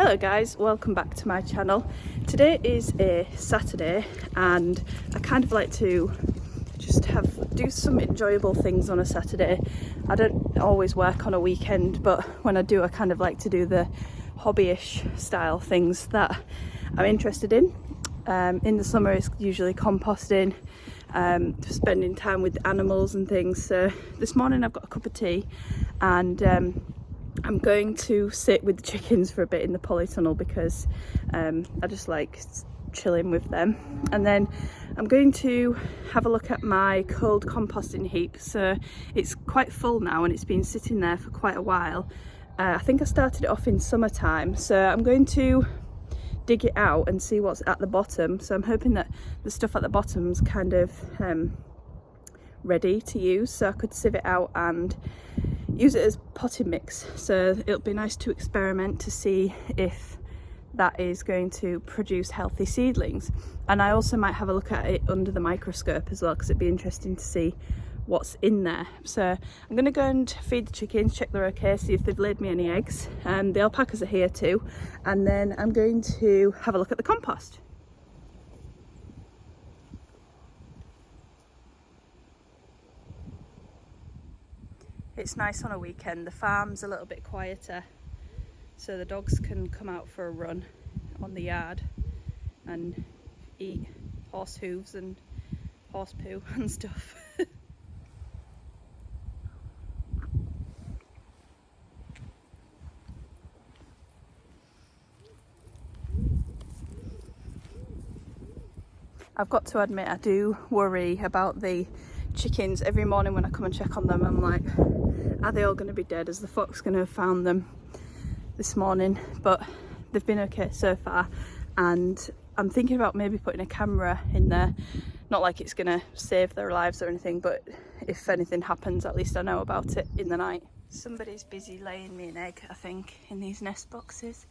Hello guys, welcome back to my channel. Today is a Saturday and I kind of like to just do some enjoyable things on a Saturday. I don't always work on a weekend, but when I do, I kind of like to do the hobby-ish style things that I'm interested in. In the summer it's usually composting, spending time with animals and things. So this morning I've got a cup of tea and I'm going to sit with the chickens for a bit in the polytunnel because I just like chilling with them. And then I'm going to have a look at my cold composting heap. So it's quite full now and it's been sitting there for quite a while. I think I started it off in summertime, so I'm going to dig it out and see what's at the bottom. So I'm hoping that the stuff at the bottom's kind of ready to use, so I could sieve it out and use it as potting mix. So it'll be nice to experiment to see if that is going to produce healthy seedlings. And I also might have a look at it under the microscope as well, because it'd be interesting to see what's in there. So I'm going to go and feed the chickens, check they're okay, see if they've laid me any eggs. The alpacas are here too, and then I'm going to have a look at the compost. It's nice on a weekend. The farm's a little bit quieter, so the dogs can come out for a run on the yard and eat horse hooves and horse poo and stuff. I've got to admit, I do worry about the chickens. Every morning when I come and check on them, I'm like, are they all going to be dead? Is the fox going to have found them this morning? But they've been okay so far, and I'm thinking about maybe putting a camera in there. Not like it's going to save their lives or anything, but if anything happens, at least I know about it in the night. Somebody's busy laying me an egg, I think, in these nest boxes.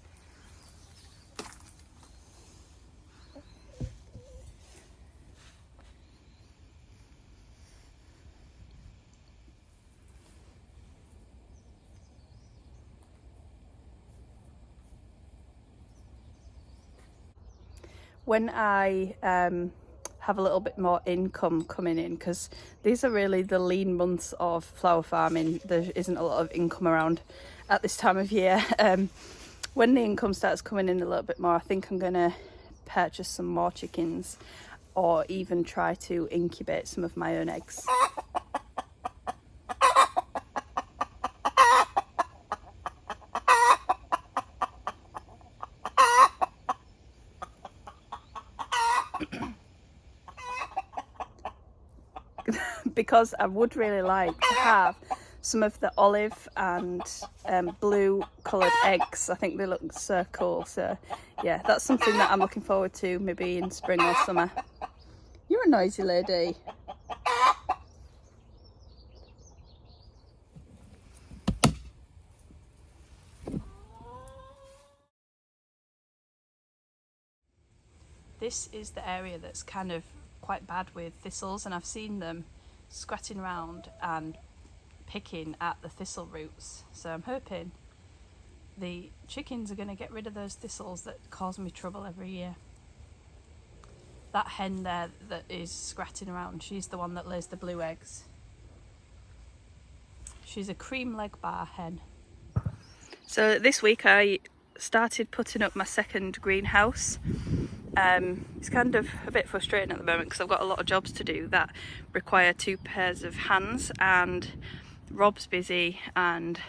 When I have a little bit more income coming in, because these are really the lean months of flower farming, there isn't a lot of income around at this time of year. When the income starts coming in a little bit more, I think I'm going to purchase some more chickens, or even try to incubate some of my own eggs. Because I would really like to have some of the olive and blue coloured eggs. I think they look so cool. So yeah, that's something that I'm looking forward to, maybe in spring or summer. You're a noisy lady. This is the area that's kind of quite bad with thistles, and I've seen them scratching around and picking at the thistle roots. So I'm hoping the chickens are going to get rid of those thistles that cause me trouble every year. That hen there that is scratching around, she's the one that lays the blue eggs. She's a cream leg bar hen. So this week I started putting up my second greenhouse. It's kind of a bit frustrating at the moment because I've got a lot of jobs to do that require two pairs of hands, and Rob's busy, and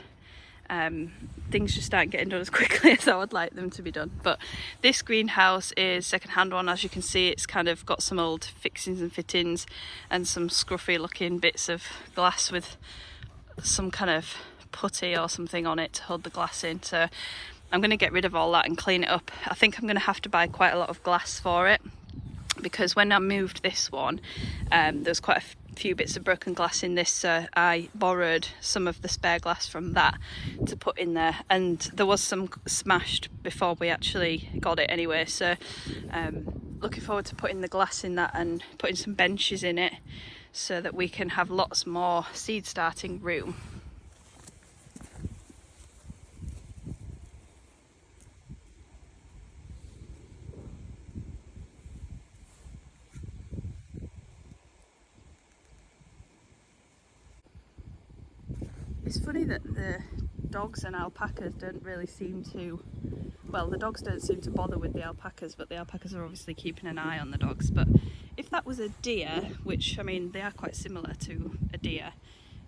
things just aren't getting done as quickly as I would like them to be done. But this greenhouse is second-hand one. As you can see, it's kind of got some old fixings and fittings and some scruffy looking bits of glass with some kind of putty or something on it to hold the glass in. So I'm going to get rid of all that and clean it up. I think I'm going to have to buy quite a lot of glass for it, because when I moved this one, there's quite a few bits of broken glass in this, so I borrowed some of the spare glass from that to put in there, and there was some smashed before we actually got it anyway. So looking forward to putting the glass in that and putting some benches in it so that we can have lots more seed starting room. It's funny that the dogs and alpacas don't really seem to, well, the dogs don't seem to bother with the alpacas, but the alpacas are obviously keeping an eye on the dogs. But if that was a deer, which, I mean, they are quite similar to a deer,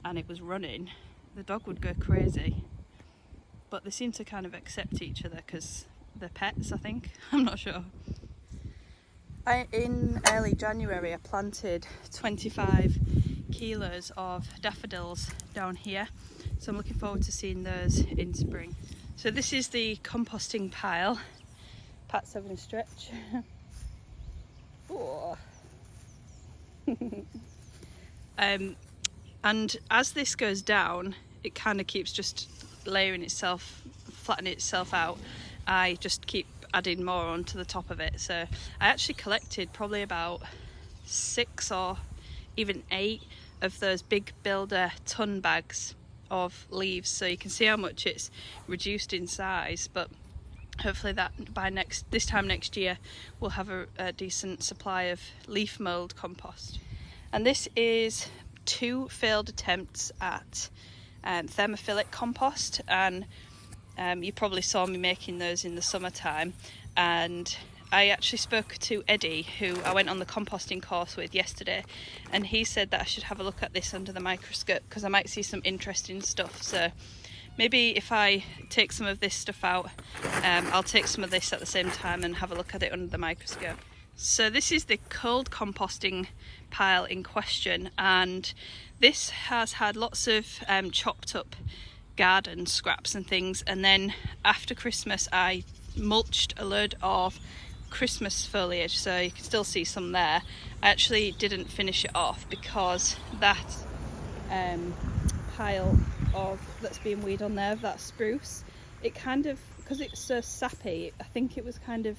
and it was running, the dog would go crazy. But they seem to kind of accept each other because they're pets, I think. I'm not sure. In early January I planted 25 kilos of daffodils down here, so I'm looking forward to seeing those in spring. So this is the composting pile. Pat's having a stretch. Oh. And as this goes down, it kind of keeps just layering itself, flattening itself out. I just keep adding more onto the top of it. So I actually collected probably about 6 or even 8 of those big builder ton bags of leaves, so you can see how much it's reduced in size. But hopefully that by this time next year we'll have a decent supply of leaf mould compost. And this is 2 failed attempts at thermophilic compost, and you probably saw me making those in the summertime. And I actually spoke to Eddie, who I went on the composting course with yesterday, and he said that I should have a look at this under the microscope because I might see some interesting stuff. So maybe if I take some of this stuff out, I'll take some of this at the same time and have a look at it under the microscope. So this is the cold composting pile in question, and this has had lots of chopped up garden scraps and things, and then after Christmas I mulched a load of Christmas foliage, so you can still see some there. I actually didn't finish it off because that pile that's being weeded on there, of that spruce, it kind of, because it's so sappy, I think it was kind of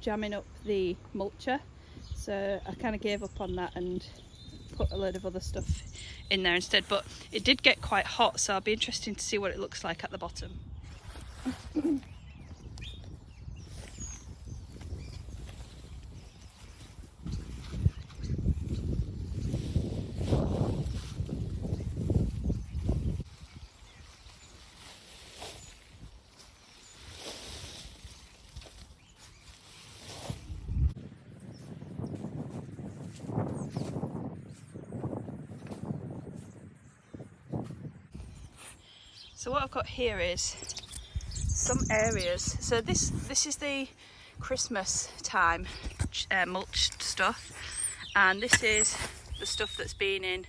jamming up the mulcher, so I kind of gave up on that and put a load of other stuff in there instead. But it did get quite hot, so I'll be interested to see what it looks like at the bottom. So what I've got here is some areas. So this is the Christmas time mulched stuff, and this is the stuff that's been in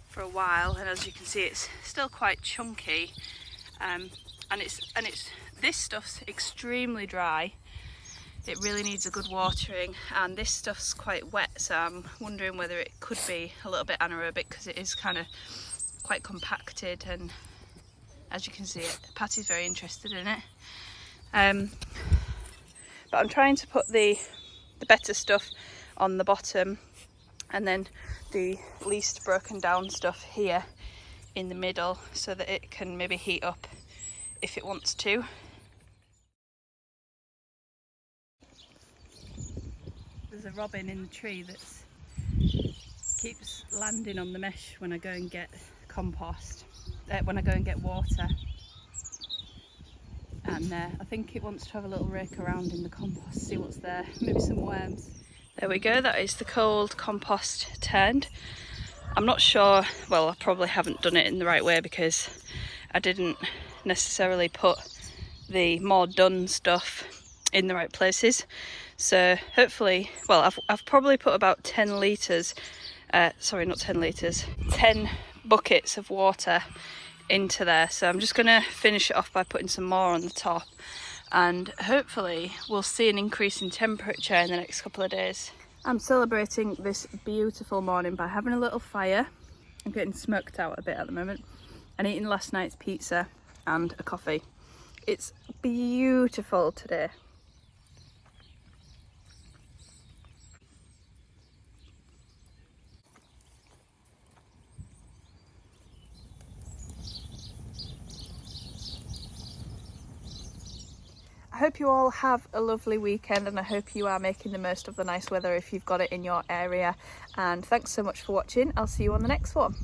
for a while, and as you can see it's still quite chunky, and this stuff's extremely dry. It really needs a good watering, and this stuff's quite wet, so I'm wondering whether it could be a little bit anaerobic because it is kind of quite compacted, and as you can see, Patty's very interested in it. But I'm trying to put the better stuff on the bottom, and then the least broken down stuff here in the middle, so that it can maybe heat up if it wants to. There's a robin in the tree that keeps landing on the mesh when I go and get compost. When I go and get water, and I think it wants to have a little rake around in the compost, see what's there, maybe some worms. There we go, that is the cold compost turned. I'm not sure, well, I probably haven't done it in the right way because I didn't necessarily put the more done stuff in the right places. So hopefully, well, I've probably put about 10 litres, sorry, not 10 litres, 10 buckets of water into there. So I'm just going to finish it off by putting some more on the top, and hopefully we'll see an increase in temperature in the next couple of days. I'm celebrating this beautiful morning by having a little fire. I'm getting smoked out a bit at the moment, and eating last night's pizza and a coffee. It's beautiful today. I hope you all have a lovely weekend, and I hope you are making the most of the nice weather if you've got it in your area. And thanks so much for watching. I'll see you on the next one.